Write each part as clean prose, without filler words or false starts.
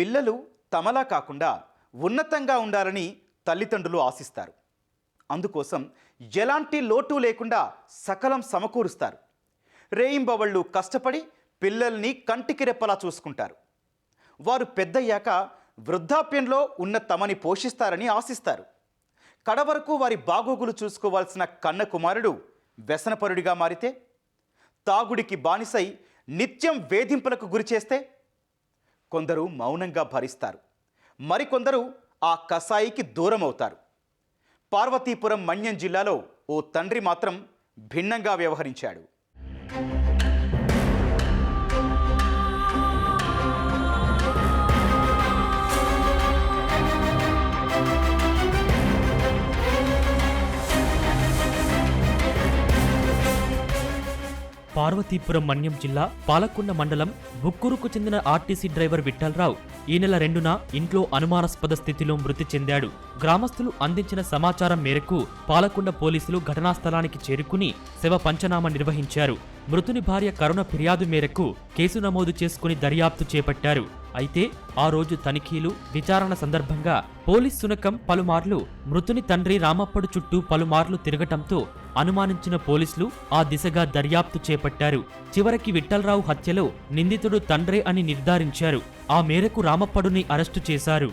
పిల్లలు తమలా కాకుండా ఉన్నతంగా ఉండాలని తల్లిదండ్రులు ఆశిస్తారు. అందుకోసం ఎలాంటి లోటు లేకుండా సకలం సమకూరుస్తారు. రేయింబవళ్ళు కష్టపడి పిల్లల్ని కంటికి రెప్పలా చూసుకుంటారు. వారు పెద్దయ్యాక వృద్ధాప్యంలో ఉన్న తమని పోషిస్తారని ఆశిస్తారు. కడవరకు వారి బాగోగులు చూసుకోవాల్సిన కన్న కుమారుడు వ్యసనపరుడిగా మారితే, తాగుడికి బానిసై నిత్యం వేధింపులకు గురిచేస్తే కొందరు మౌనంగా భరిస్తారు. మరికొందరు ఆ కసాయికి దూరం అవుతారు. పార్వతీపురం మన్యం జిల్లాలో ఓ తండ్రి మాత్రం భిన్నంగా వ్యవహరించాడు. పార్వతీపురం మన్యం జిల్లా పాలకొండ మండలం బుక్కూరుకు చెందిన ఆర్టీసీ డ్రైవర్ విఠలరావు ఈ నెల 2న ఇంట్లో అనుమానాస్పద స్థితిలో మృతి చెందాడు. గ్రామస్తులు అందించిన సమాచారం మేరకు పాలకొండ పోలీసులు ఘటనా స్థలానికి చేరుకుని శవ పంచనామా నిర్వహించారు. మృతుని భార్య కరుణ ఫిర్యాదు మేరకు కేసు నమోదు చేసుకుని దర్యాప్తు చేపట్టారు. అయితే ఆ రోజు తనిఖీలు, విచారణ సందర్భంగా పోలీస్ శునకం పలుమార్లు మృతుని తండ్రి రామప్పడు చుట్టూ పలుమార్లు తిరగటంతో అనుమానించిన పోలీసులు ఆ దిశగా దర్యాప్తు చేపట్టారు. చివరికి విఠలరావు హత్యలో నిందితుడు తండ్రే అని నిర్ధారించారు. ఆ మేరకు రామప్పడుని అరెస్టు చేశారు.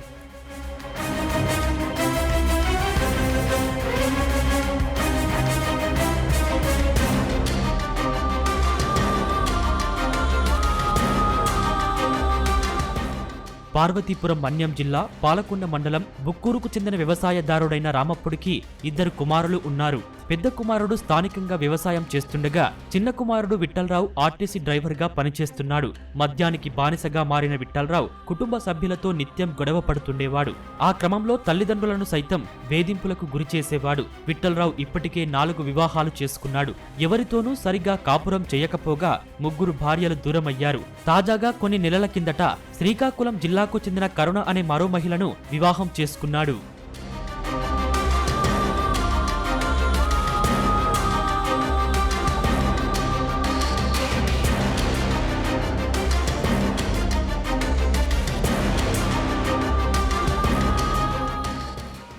పార్వతీపురం మన్యం జిల్లా పాలకొండ మండలం బుక్కూరుకు చెందిన వ్యవసాయదారుడైన రామప్పుడికి 2 కుమారులు ఉన్నారు. పెద్ద కుమారుడు స్థానికంగా వ్యవసాయం చేస్తుండగా చిన్న కుమారుడు విఠలరావు ఆర్టీసీ డ్రైవర్గా పనిచేస్తున్నాడు. మద్యానికి బానిసగా మారిన విఠలరావు కుటుంబ సభ్యులతో నిత్యం గొడవ పడుతుండేవాడు. ఆ క్రమంలో తల్లిదండ్రులను సైతం వేధింపులకు గురిచేసేవాడు. విఠలరావు ఇప్పటికే 4 వివాహాలు చేసుకున్నాడు. ఎవరితోనూ సరిగా కాపురం చేయకపోగా 3 భార్యలు దూరమయ్యారు. తాజాగా కొన్ని నెలల కిందట శ్రీకాకుళం జిల్లాకు చెందిన కరుణ అనే మరో మహిళను వివాహం చేసుకున్నాడు.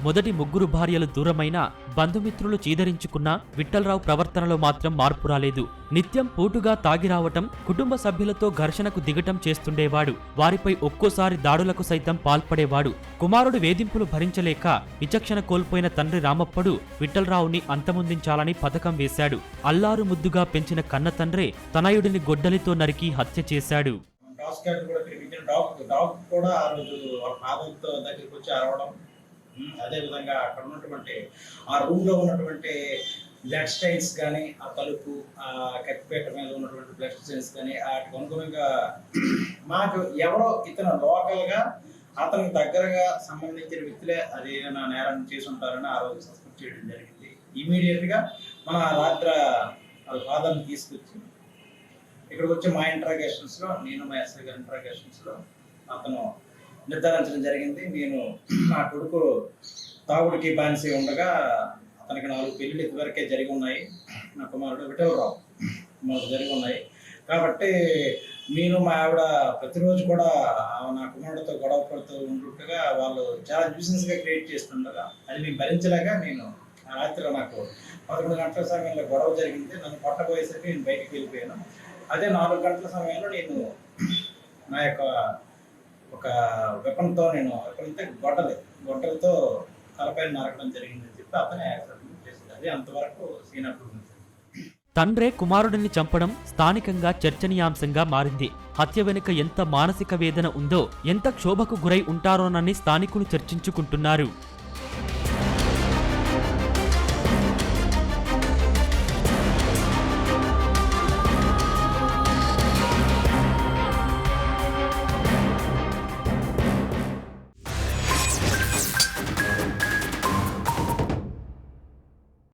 మొదటి 3 భార్యలు దూరమైన బంధుమిత్రులు చీదరించుకున్న విఠలరావు ప్రవర్తనలో మాత్రం మార్పు రాలేదు. నిత్యం పూటుగా తాగిరావటం, కుటుంబ సభ్యులతో ఘర్షణకు దిగటం చేస్తుండేవాడు. వారిపై ఒక్కోసారి దాడులకు సైతం పాల్పడేవాడు. కుమారుడు వేధింపులు భరించలేక విచక్షణ కోల్పోయిన తండ్రి రామప్పడు విఠలరావుని అంతమొందించాలని పథకం వేశాడు. అల్లారు ముద్దుగా పెంచిన కన్న తండ్రే తనయుడిని గొడ్డలితో నరికి హత్య చేశాడు. అదేవిధంగా అక్కడ ఉన్నటువంటి ఆ రూమ్లో ఉన్నటువంటి బ్లడ్ స్టైన్స్ కానీ, ఆ తలుపు, ఆ కత్తిపేట మీద ఉన్నటువంటి బ్లడ్ స్టైన్స్ కానీ వాటికి అనుగుణంగా మాకు ఎవరో ఇతను లోకల్గా అతనికి దగ్గరగా సంబంధించిన వ్యక్తులే అది నా నేరం చేసి ఉంటారని ఆ రోజు సస్పెక్ట్ చేయడం జరిగింది. ఇమీడియట్గా మన రాత్రి వాళ్ళ ఫాదర్ని తీసుకొచ్చి ఇక్కడికి వచ్చి మా ఇంట్రాగేషన్స్లో, నేను మా ఎస్ఐ గారి ఇంట్రాగేషన్స్లో అతను నిర్ధారించడం జరిగింది. నేను నా కొడుకు తాగుడికి బానిస ఉండగా అతనికి 4 పెళ్లిళ్ళు ఇదివరకే జరిగి ఉన్నాయి. నా కుమారుడు విఠలరావు జరిగి ఉన్నాయి. కాబట్టి నేను మా ఆవిడ ప్రతిరోజు కూడా నా కుమారుడితో గొడవ పడుతూ ఉంటుండగా వాళ్ళు చాలా న్యూసెన్స్గా క్రియేట్ చేస్తుండగా అది మేము భరించలేక నేను ఆ రాత్రిలో నాకు 11 గంటల సమయంలో గొడవ జరిగింది. నన్ను పట్టబోయేసరికి నేను బయటికి వెళ్ళిపోయాను. అదే 4 గంటల సమయంలో నేను నా యొక్క ఒక వెపన్తో గొడ్డలతో తలపై నరకడం జరిగిందని చెప్పి అతనే యాక్సిడెంట్ చేసింది. అది అంతవరకు సీన్ అప్పుడు. తండ్రే కుమారుడిని చంపడం స్థానికంగా చర్చనీయాంశంగా మారింది. హత్య వెనుక ఎంత మానసిక వేదన ఉందో, ఎంత క్షోభకు గురై ఉంటారోనని స్థానికులు చర్చించుకుంటున్నారు.